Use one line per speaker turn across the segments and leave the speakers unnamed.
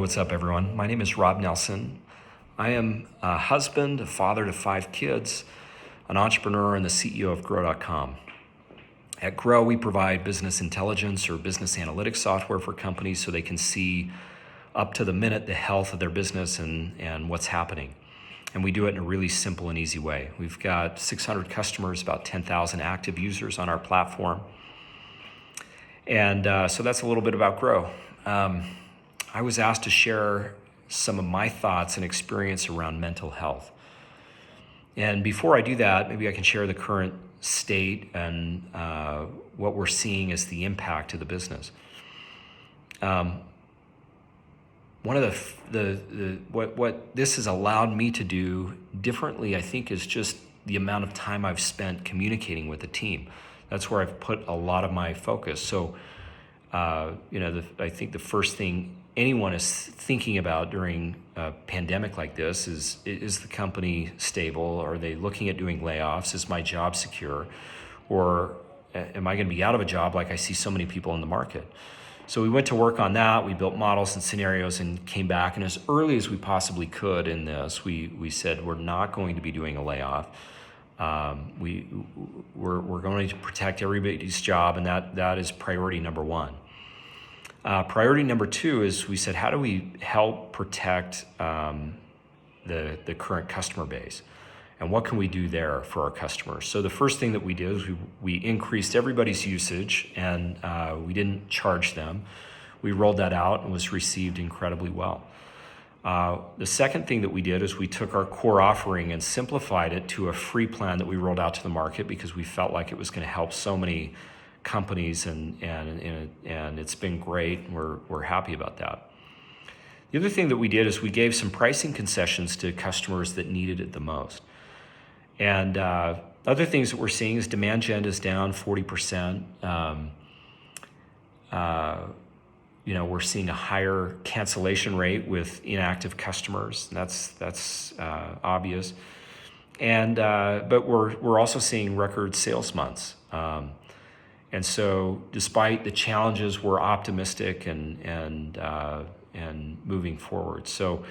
what's up, everyone? My name is Rob Nelson. I am a husband, a father to 5 kids, an entrepreneur, and the CEO of Grow.com. At Grow, we provide business intelligence or business analytics software for companies so they can see up to the minute the health of their business and what's happening. And we do it in a really simple and easy way. We've got 600 customers, about 10,000 active users on our platform. And so that's a little bit about Grow. I was asked to share some of my thoughts and experience around mental health. And before I do that, maybe I can share the current state and what we're seeing as the impact to the business. One of what this has allowed me to do differently, I think, is just the amount of time I've spent communicating with the team. That's where I've put a lot of my focus. So, I think the first thing anyone is thinking about during a pandemic like this is the company stable? Are they looking at doing layoffs? Is my job secure? Or am I going to be out of a job like I see so many people in the market? So we went to work on that. We built models and scenarios and came back. And as early as we possibly could in this, we said we're not going to be doing a layoff. We're going to protect everybody's job, and that is priority number one. Priority number two is we said, how do we help protect the current customer base? And what can we do there for our customers? So the first thing that we did is we increased everybody's usage, and we didn't charge them. We rolled that out and was received incredibly well. The second thing that we did is we took our core offering and simplified it to a free plan that we rolled out to the market because we felt like it was going to help so many companies, and it's been great, and we're happy about that. The other thing that we did is we gave some pricing concessions to customers that needed it the most. And other things that we're seeing is demand gen is down 40%. We're seeing a higher cancellation rate with inactive customers. That's obvious. And but we're also seeing record sales months. And so, despite the challenges, we're optimistic and moving forward. So,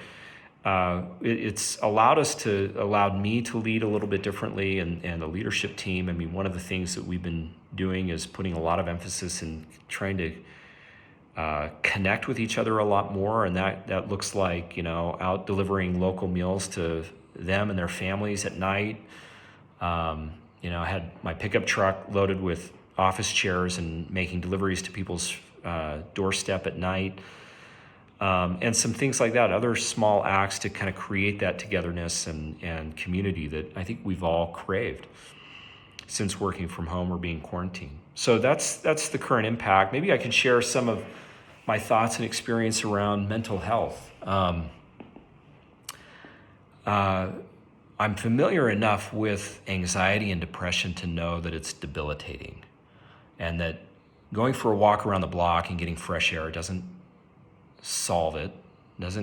it's allowed me to lead a little bit differently, and the leadership team. I mean, one of the things that we've been doing is putting a lot of emphasis in trying to connect with each other a lot more, and that looks like out delivering local meals to them and their families at night. I had my pickup truck loaded with office chairs and making deliveries to people's doorstep at night, and some things like that, other small acts to kind of create that togetherness and community that I think we've all craved since working from home or being quarantined. So that's the current impact. Maybe I can share some of my thoughts and experience around mental health. I'm familiar enough with anxiety and depression to know that it's debilitating, and that going for a walk around the block and getting fresh air doesn't solve it. Is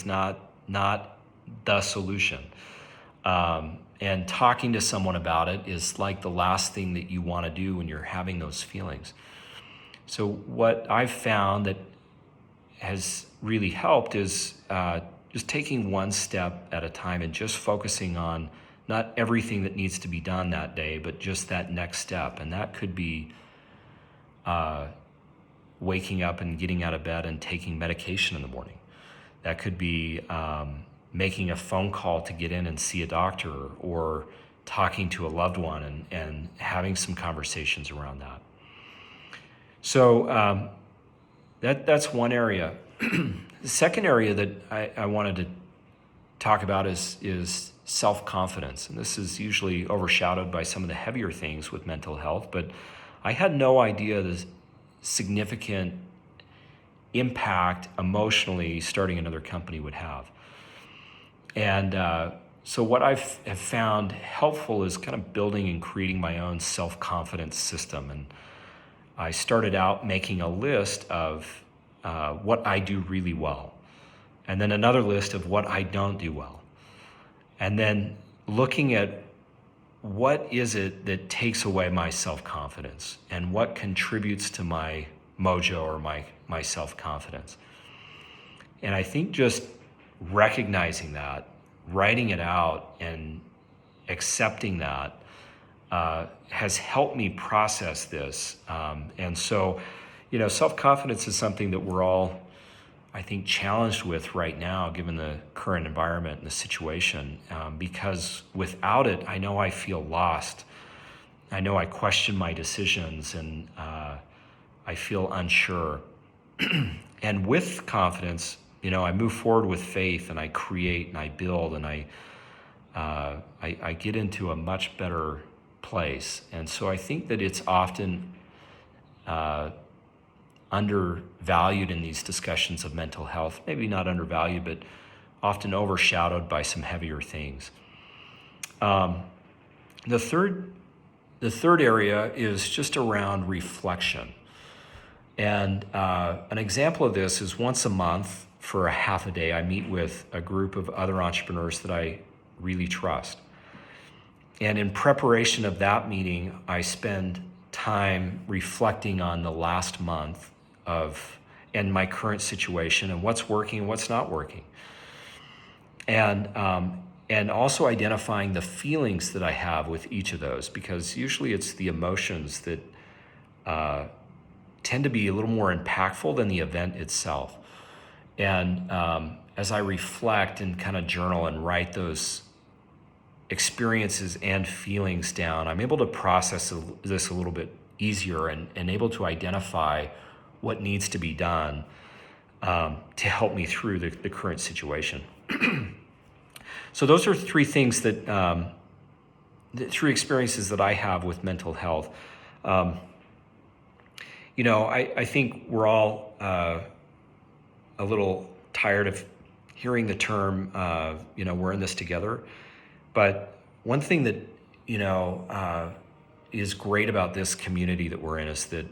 not the solution. And talking to someone about it is like the last thing that you want to do when you're having those feelings. So what I've found that has really helped is just taking one step at a time and just focusing on not everything that needs to be done that day, but just that next step. And that could be waking up and getting out of bed and taking medication in the morning. That could be making a phone call to get in and see a doctor, or talking to a loved one and having some conversations around that. So that's one area. The second area that I wanted to talk about is self-confidence. And this is usually overshadowed by some of the heavier things with mental health, but I had no idea the significant impact emotionally starting another company would have. And so what have found helpful is kind of building and creating my own self-confidence system. And I started out making a list of what I do really well, and then another list of what I don't do well. And then looking at what is it that takes away my self-confidence and what contributes to my mojo or my self-confidence. And I think just recognizing that, writing it out, and accepting that has helped me process this. And so, self-confidence is something that we're all, I think, challenged with right now, given the current environment and the situation, because without it, I know I feel lost. I know I question my decisions, and I feel unsure. And with confidence, I move forward with faith, and I create, and I build, and I get into a much better place. And so I think that it's often undervalued in these discussions of mental health. Maybe not undervalued, but often overshadowed by some heavier things. The third area is just around reflection. And an example of this is once a month for a half a day, I meet with a group of other entrepreneurs that I really trust. And in preparation of that meeting, I spend time reflecting on the last month and my current situation, and what's working and what's not working. And also identifying the feelings that I have with each of those, because usually it's the emotions that tend to be a little more impactful than the event itself. And as I reflect and kind of journal and write those experiences and feelings down, I'm able to process this a little bit easier and able to identify what needs to be done to help me through the current situation. So those are three things the three experiences that I have with mental health. I think we're all a little tired of hearing the term, we're in this together. But one thing that, is great about this community that we're in is that,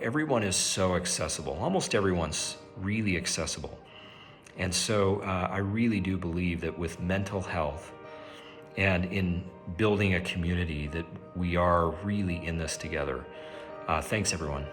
everyone is so accessible. Almost everyone's really accessible. And so I really do believe that with mental health and in building a community that we are really in this together. Thanks, everyone.